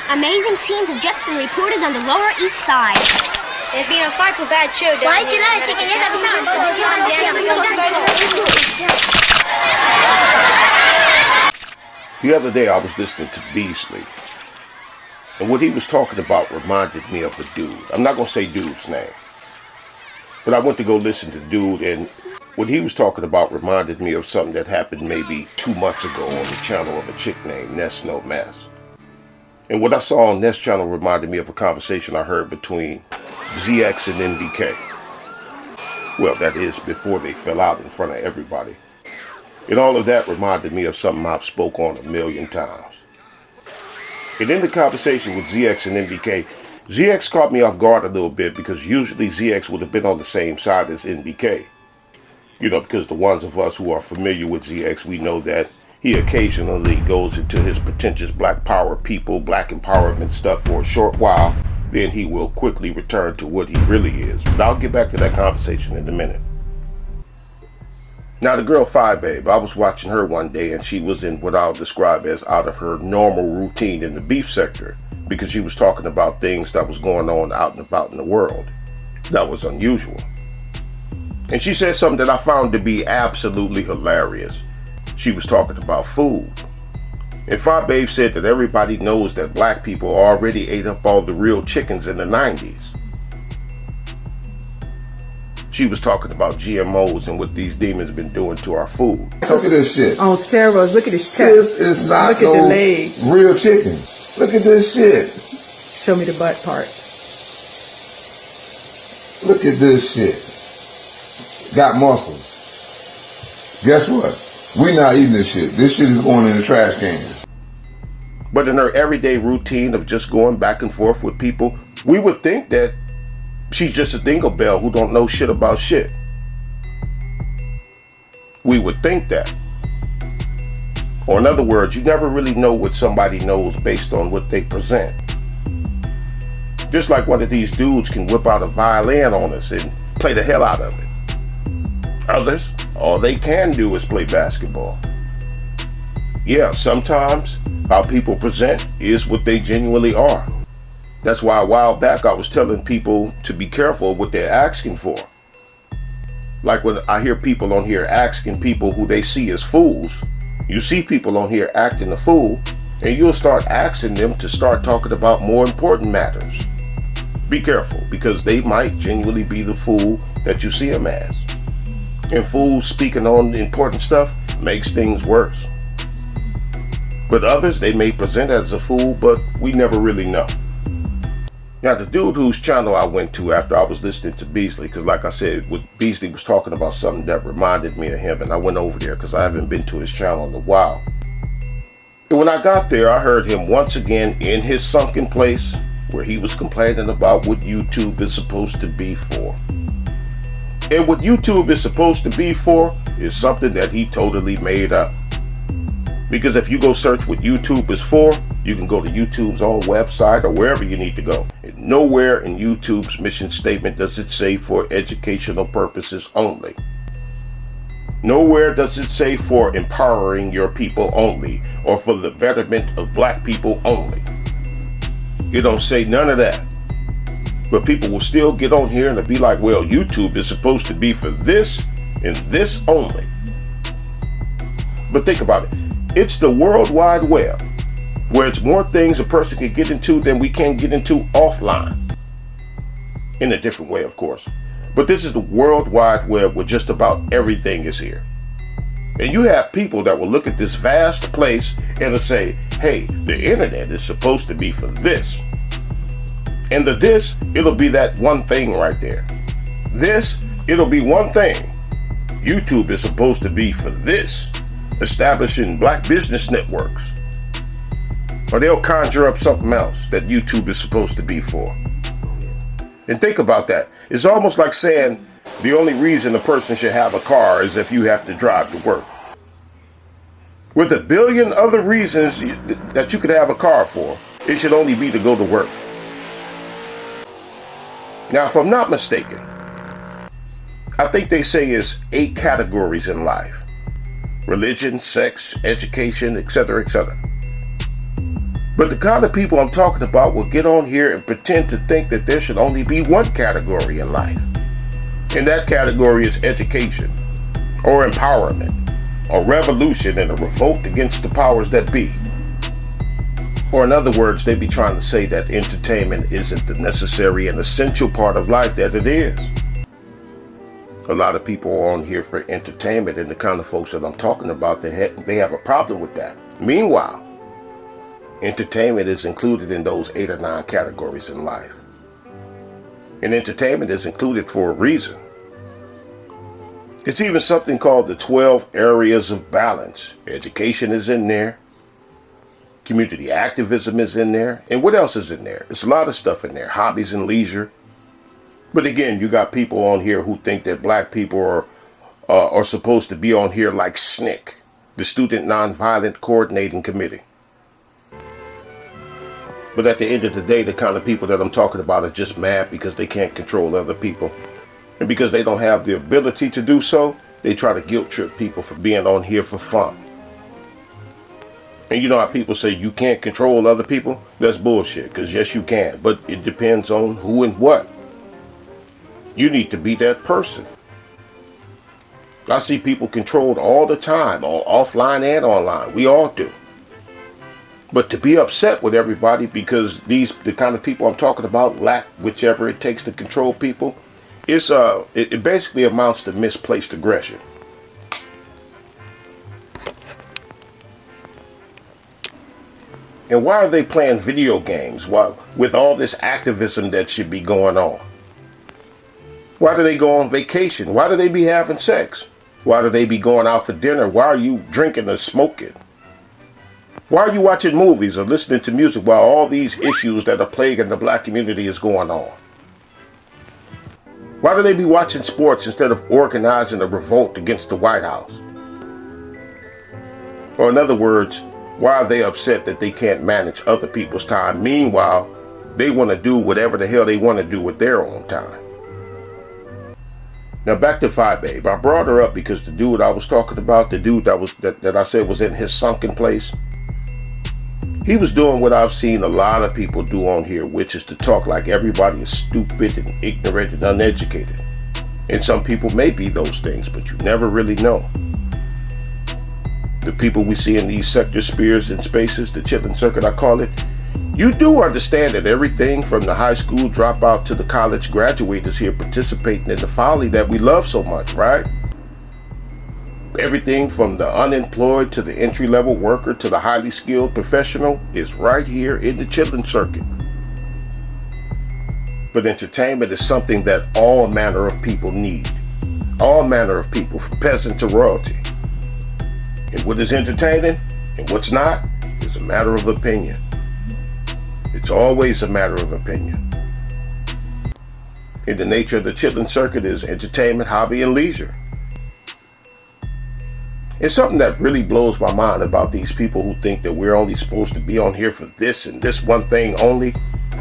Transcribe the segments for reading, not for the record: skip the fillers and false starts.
Amazing scenes have just been reported on the Lower East Side. There's been a frightful bad show down Why here. did you not see The other day I was listening to Beasley, and what he was talking about reminded me of a dude. I'm not going to say dude's name, but I went to go listen to dude, and what he was talking about reminded me of something that happened maybe 2 months ago on the channel of a chick named Ness No Mess. And what I saw on Ness channel reminded me of a conversation I heard between ZX and NBK. Well, that is before they fell out in front of everybody. And all of that reminded me of something I've spoke on a million times. And in the conversation with ZX and NBK, ZX caught me off guard a little bit because usually ZX would have been on the same side as NBK. You know, because the ones of us who are familiar with ZX, we know that he occasionally goes into his pretentious black power people, black empowerment stuff for a short while. Then he will quickly return to what he really is. But I'll get back to that conversation in a minute. Now the girl Phi Babe, I was watching her one day and she was in what I'll describe as out of her normal routine in the beef sector because she was talking about things that was going on out and about in the world. That was unusual. And she said something that I found to be absolutely hilarious. She was talking about food. And Phi Babe said that everybody knows that black people already ate up all the real chickens in the 90s. She was talking about GMOs and what these demons have been doing to our food. Look at this shit. On steroids, look at his chest. This is not look at the leg. Real chicken. Look at this shit. Show me the butt part. Look at this shit. Got muscles. Guess what? We not eating this shit. This shit is going in the trash can. But in her everyday routine of just going back and forth with people, we would think that she's just a dingle bell who don't know shit about shit. We would think that. Or in other words, you never really know what somebody knows based on what they present. Just like one of these dudes can whip out a violin on us and play the hell out of it. Others, all they can do is play basketball. Yeah, sometimes how people present is what they genuinely are. That's why a while back I was telling people to be careful what they're asking for. Like when I hear people on here asking people who they see as fools, you see people on here acting a fool, and you'll start asking them to start talking about more important matters. Be careful, because they might genuinely be the fool that you see them as. And fools speaking on important stuff makes things worse. But others, they may present as a fool, but we never really know. Now, the dude whose channel I went to after I was listening to Beasley, because like I said, Beasley was talking about something that reminded me of him, and I went over there because I haven't been to his channel in a while. And when I got there, I heard him once again in his sunken place where he was complaining about what YouTube is supposed to be for. And what YouTube is supposed to be for is something that he totally made up. Because if you go search what YouTube is for, you can go to YouTube's own website or wherever you need to go. And nowhere in YouTube's mission statement does it say for educational purposes only. Nowhere does it say for empowering your people only or for the betterment of black people only. It don't say none of that. But people will still get on here and they'll be like, well, YouTube is supposed to be for this and this only. But think about it. It's the World Wide Web, where it's more things a person can get into than we can get into offline. In a different way, of course. But this is the World Wide Web where just about everything is here. And you have people that will look at this vast place and they'll say, hey, the internet is supposed to be for this. And the this, it'll be that one thing right there. This, it'll be one thing. YouTube is supposed to be for this. Establishing black business networks. Or they'll conjure up something else that YouTube is supposed to be for. And think about that. It's almost like saying the only reason a person should have a car is if you have to drive to work. With a billion other reasons that you could have a car for, it should only be to go to work. Now, if I'm not mistaken, I think they say it's 8 categories in life. Religion, sex, education, etc., etc. But the kind of people I'm talking about will get on here and pretend to think that there should only be one category in life. And that category is education, or empowerment, or revolution and a revolt against the powers that be. Or in other words, they be trying to say that entertainment isn't the necessary and essential part of life that it is. A lot of people are on here for entertainment, and the kind of folks that I'm talking about, they have a problem with that. Meanwhile, entertainment is included in those 8 or 9 categories in life. And entertainment is included for a reason. It's even something called the 12 areas of balance. Education is in there. Community activism is in there. And what else is in there? There's a lot of stuff in there. Hobbies and leisure. But again, you got people on here who think that black people are supposed to be on here like SNCC, the Student Nonviolent Coordinating Committee. But at the end of the day, the kind of people that I'm talking about are just mad because they can't control other people. And because they don't have the ability to do so, they try to guilt trip people for being on here for fun. And you know how people say you can't control other people? That's bullshit, because yes, you can. But it depends on who and what. You need to be that person. I see people controlled all the time, offline and online. We all do. But to be upset with everybody because the kind of people I'm talking about lack whichever it takes to control people, it basically amounts to misplaced aggression. And why are they playing video games with all this activism that should be going on? Why do they go on vacation? Why do they be having sex? Why do they be going out for dinner? Why are you drinking or smoking? Why are you watching movies or listening to music while all these issues that are plaguing the black community is going on? Why do they be watching sports instead of organizing a revolt against the White House? Or in other words, why are they upset that they can't manage other people's time? Meanwhile, they want to do whatever the hell they want to do with their own time. Now back to Fi Babe. I brought her up because the dude I was talking about, the dude that I said was in his sunken place, he was doing what I've seen a lot of people do on here, which is to talk like everybody is stupid and ignorant and uneducated. And some people may be those things, but you never really know. The people we see in these sector spheres and spaces, the Chitlin Circuit I call it, you do understand that everything from the high school dropout to the college graduate is here participating in the folly that we love so much, right? Everything from the unemployed to the entry-level worker to the highly skilled professional is right here in the Chitlin Circuit. But entertainment is something that all manner of people need. All manner of people, from peasant to royalty. And what is entertaining and what's not is a matter of opinion. It's always a matter of opinion. And the nature of the Chitlin Circuit is entertainment, hobby, and leisure. It's something that really blows my mind about these people who think that we're only supposed to be on here for this and this one thing only,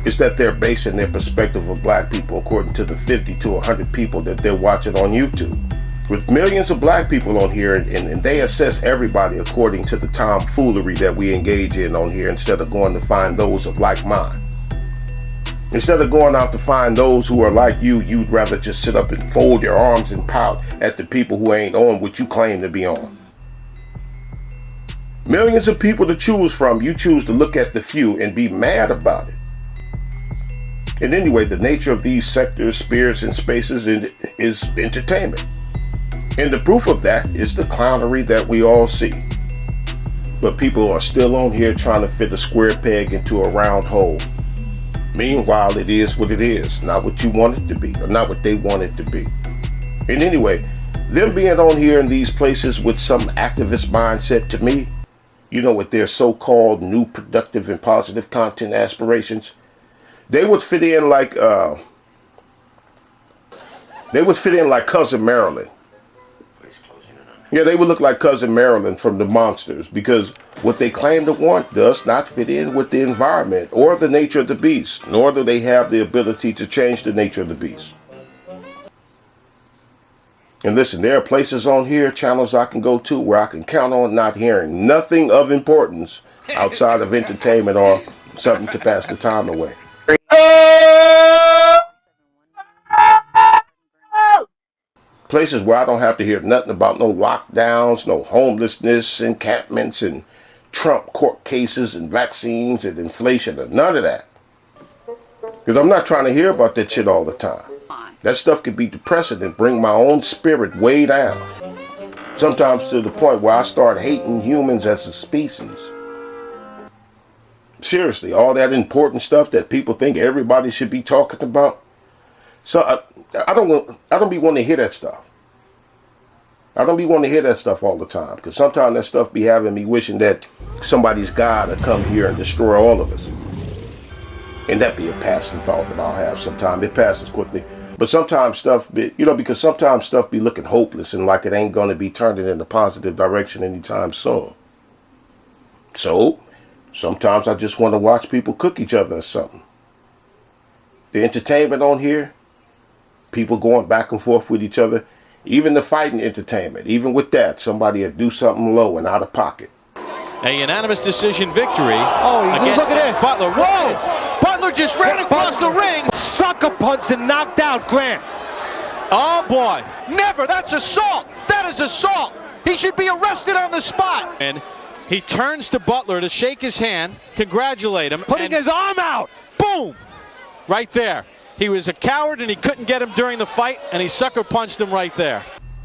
is that they're basing their perspective of black people according to the 50 to 100 people that they're watching on YouTube. With millions of black people on here, and they assess everybody according to the tomfoolery that we engage in on here instead of going to find those of like mind. Instead of going out to find those who are like you, you'd rather just sit up and fold your arms and pout at the people who ain't on what you claim to be on. Millions of people to choose from, you choose to look at the few and be mad about it. And anyway, the nature of these sectors, spheres, and spaces is entertainment. And the proof of that is the clownery that we all see. But people are still on here trying to fit a square peg into a round hole. Meanwhile, it is what it is, not what you want it to be, or not what they want it to be. And anyway, them being on here in these places with some activist mindset, to me, you know, with their so-called new productive and positive content aspirations, they would fit in like Cousin Marilyn. Yeah, they would look like Cousin Marilyn from the Monsters, because what they claim to want does not fit in with the environment or the nature of the beast, nor do they have the ability to change the nature of the beast. And listen, there are places on here, channels I can go to where I can count on not hearing nothing of importance outside of entertainment or something to pass the time away. Places where I don't have to hear nothing about no lockdowns, no homelessness, encampments, and Trump court cases and vaccines and inflation and none of that. Because I'm not trying to hear about that shit all the time. That stuff could be depressing and bring my own spirit way down. Sometimes to the point where I start hating humans as a species. Seriously, all that important stuff that people think everybody should be talking about. So I don't be wanting to hear that stuff. I don't be wanting to hear that stuff all the time, because sometimes that stuff be having me wishing that somebody's God would come here and destroy all of us. And that be a passing thought that I'll have sometimes. It passes quickly. But sometimes stuff be, because sometimes stuff be looking hopeless and like it ain't going to be turning in a positive direction anytime soon. So sometimes I just want to watch people cook each other or something. The entertainment on here, people going back and forth with each other, even the fighting entertainment, even with that, somebody will do something low and out of pocket. A unanimous decision victory. Oh, against look at this. Butler. Whoa! Butler just ran across the ring. Sucker punched and knocked out Grant. Oh, boy. Never. That's assault. That is assault. He should be arrested on the spot. And he turns to Butler to shake his hand, congratulate him. Putting his arm out. Boom! Right there. He was a coward and he couldn't get him during the fight, and he sucker punched him right there.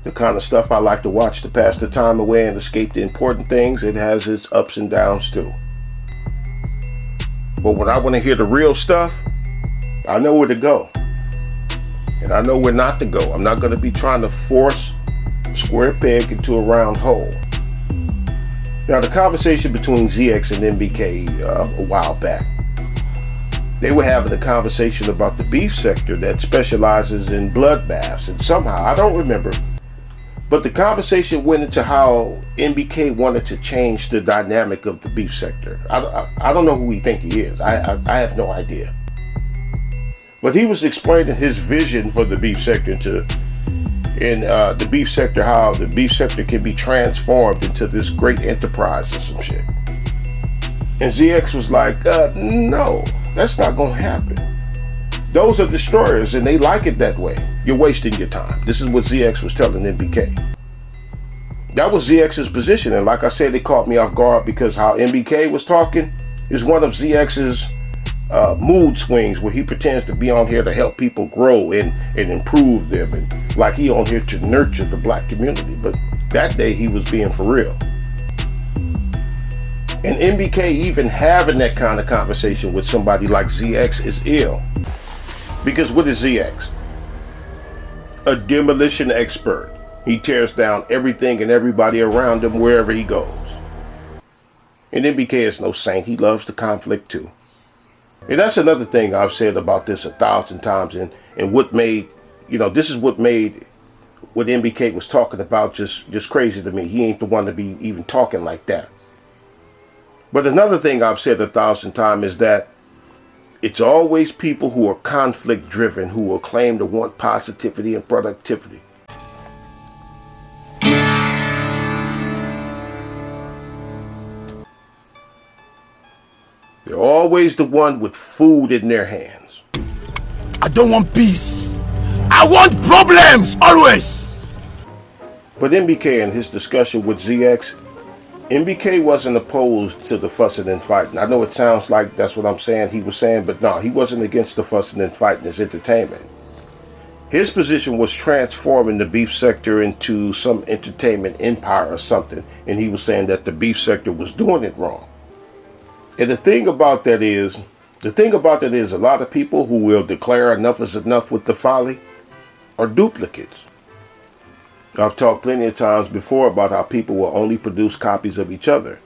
The kind of stuff I like to watch to pass the time away and escape the important things, it has its ups and downs too. But when I want to hear the real stuff, I know where to go. And I know where not to go. I'm not going to be trying to force a square peg into a round hole. Now, the conversation between ZX and MBK a while back, they were having a conversation about the beef sector that specializes in bloodbaths. And somehow, I don't remember, but the conversation went into how MBK wanted to change the dynamic of the beef sector. I don't know who he think he is. I have no idea. But he was explaining his vision for the beef sector the beef sector, how the beef sector can be transformed into this great enterprise or some shit. And ZX was like, no, that's not going to happen. Those are destroyers and they like it that way. You're wasting your time. This is what ZX was telling MBK. That was ZX's position. And like I said, it caught me off guard because how MBK was talking is one of ZX's mood swings where he pretends to be on here to help people grow and improve them. And like he on here to nurture the black community. But that day he was being for real. And MBK even having that kind of conversation with somebody like ZX is ill. Because what is ZX? A demolition expert. He tears down everything and everybody around him wherever he goes. And MBK is no saint. He loves the conflict too. And that's another thing I've said about this 1,000 times. And what made, this is what made what MBK was talking about just crazy to me. He ain't the one to be even talking like that. But another thing I've said 1,000 times is that it's always people who are conflict driven who will claim to want positivity and productivity. They're always the one with food in their hands. I don't want peace. I want problems, always. But MBK in his discussion with ZX, MBK wasn't opposed to the fussing and fighting. I know it sounds like that's what I'm saying he was saying, but no, he wasn't against the fussing and fighting as entertainment. His position was transforming the beef sector into some entertainment empire or something, and he was saying that the beef sector was doing it wrong. And the thing about that is a lot of people who will declare enough is enough with the folly are duplicates. I've talked plenty of times before about how people will only produce copies of each other.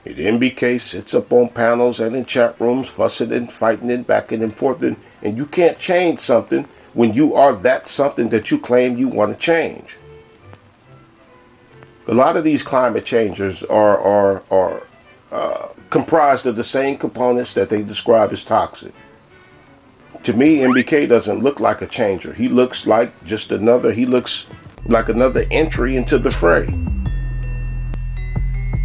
And MBK sits up on panels and in chat rooms, fussing and fighting and backing and forth, and you can't change something when you are that something that you claim you want to change. A lot of these climate changers are comprised of the same components that they describe as toxic. To me, MBK doesn't look like a changer. He looks like another entry into the fray.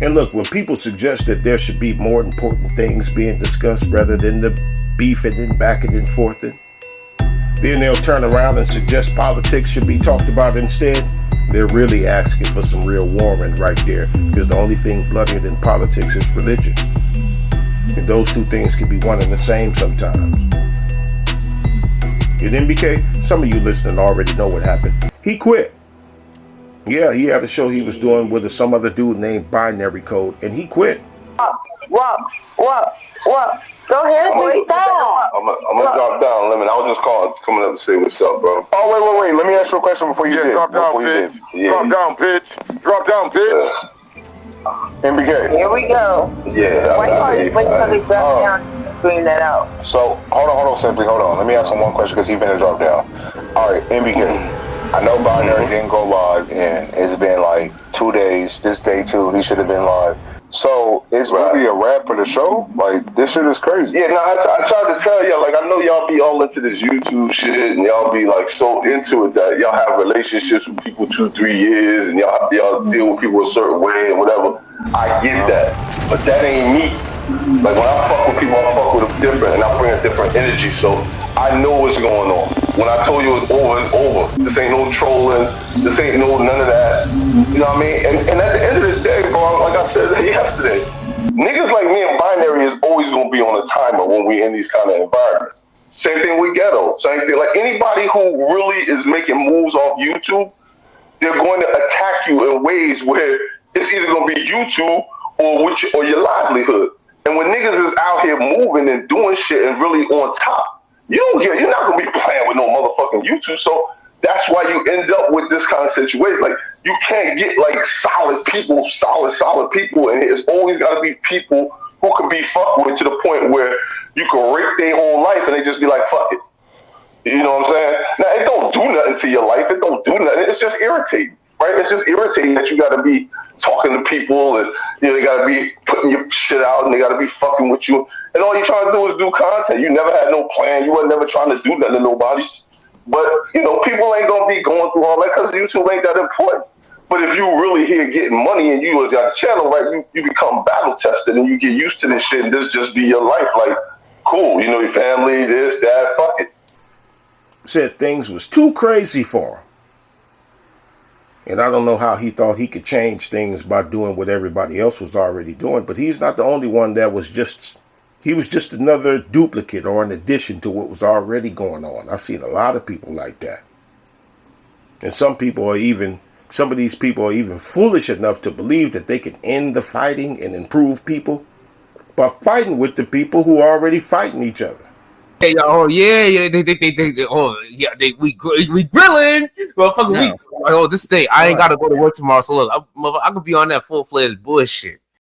And look, when people suggest that there should be more important things being discussed rather than the beefing and backing and forthing, then they'll turn around and suggest politics should be talked about instead. They're really asking for some real warming right there, because the only thing bloodier than politics is religion. And those two things can be one and the same sometimes. And MBK, some of you listening already know what happened. He quit. Yeah, he had a show he was doing with some other dude named Binary Code, and he quit. What? Go ahead, please stop. I'm gonna drop down, Lemon. I was just coming up to say what's up, bro. Oh, wait. Let me ask you a question before you did. Drop down, pitch. Drop down, pitch. Drop down, pitch. MBK. Here we go. Yeah. Wait till they drop down and screen that out. So, hold on, Simply, hold on. Let me ask him one question because he finna drop down. All right, MBK. I know Binary didn't go live, and it's been like 2 days. This day, too, he should have been live. So, it's really a wrap for the show? Like, this shit is crazy. Yeah, no, I tried to tell y'all, like, I know y'all be all into this YouTube shit, and y'all be, like, so into it that y'all have relationships with people 2-3 years, and y'all deal with people a certain way and whatever. I get that, but that ain't me. Like, when I fuck with people, I fuck with them different, and I bring a different energy, so I know what's going on. When I told you it's over, it's over. This ain't no trolling. This ain't none of that. You know what I mean? And at the end of the day, bro, like I said yesterday, niggas like me and Binary is always going to be on a timer when we in these kind of environments. Same thing with Ghetto. Same thing. Like anybody who really is making moves off YouTube, they're going to attack you in ways where it's either going to be YouTube or your livelihood. And when niggas is out here moving and doing shit and really on top, you're not gonna be playing with no motherfucking YouTube. So that's why you end up with this kind of situation. Like you can't get like solid people, and it's always gotta be people who can be fucked with to the point where you can rape their whole life and they just be like, fuck it. You know what I'm saying? Now it don't do nothing to your life. It don't do nothing. It's just irritating, right? It's just irritating that you gotta be talking to people and they gotta be putting your shit out and they gotta be fucking with you. And all you trying to do is do content. You never had no plan. You were never trying to do nothing to nobody. But, people ain't gonna be going through all that because YouTube ain't that important. But if you really here getting money and you got a channel, right, you become battle tested and you get used to this shit and this just be your life. Like, cool, your family, this, that, fuck it. Said things was too crazy for him. And I don't know how he thought he could change things by doing what everybody else was already doing. But he's not the only one that was he was just another duplicate or an addition to what was already going on. I've seen a lot of people like that. And some of these people are even foolish enough to believe that they can end the fighting and improve people by fighting with the people who are already fighting each other. Hey, we grilling, motherfucker. No. This day I ain't gotta go to work tomorrow, so look, I could be on that full-fledged bullshit.